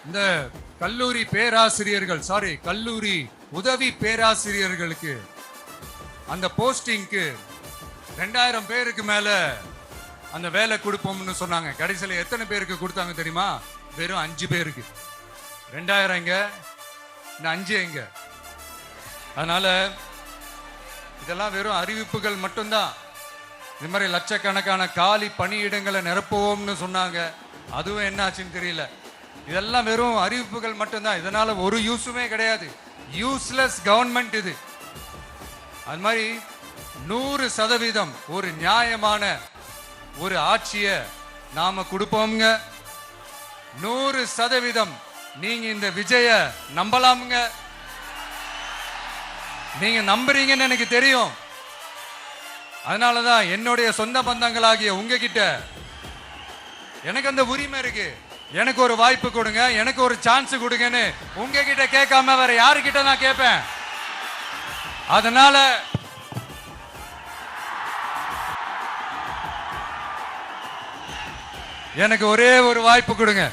இந்த கல்லூரி பேராசிரியர்கள் கல்லூரி உதவி பேராசிரியர்களுக்கு அந்த போஸ்டிங்க்கு 2000 பேருக்கு மேல அந்த வேலை கொடுப்போம்னு சொன்னாங்க. கடைசியில் எத்தனை பேருக்கு கொடுத்தாங்க தெரியுமா? வெறும் 5 பேருக்கு. 2000 எங்க, இந்த 5 எங்க? அதனால இதெல்லாம் வெறும் அறிவிப்புகள் மட்டும்தான். இது மாதிரி லட்சக்கணக்கான காலி பணியிடங்களை நிரப்புவோம்னு சொன்னாங்க. அதுவும் என்ன ஆச்சுன்னு தெரியல. இதெல்லாம் வெறும் அறிவிப்புகள் மட்டும்தான். இதனால ஒரு யூஸுமே கிடையாது. யூஸ்லெஸ் கவர்மெண்ட் இது. அது மாதிரி 100% ஒரு நியாயமான ஒரு ஆட்சியை நாம கொடுப்போம்ங்க. 100% நீங்க இந்த விஜய நம்பலாமுங்க. நீங்க நம்புறீங்கன்னு எனக்கு தெரியும். அதனாலதான் என்னுடைய சொந்த பந்தங்களாகிய உங்ககிட்ட எனக்கு அந்த உரிமை இருக்கு. எனக்கு ஒரு வாய்ப்பு கொடுங்க, எனக்கு ஒரு சான்ஸ் கொடுங்கன்னு உங்ககிட்ட கேட்காம வேற யாருக்கிட்ட நான் கேட்பேன்? அதனால எனக்கு ஒரே ஒரு வாய்ப்பு கொடுங்க.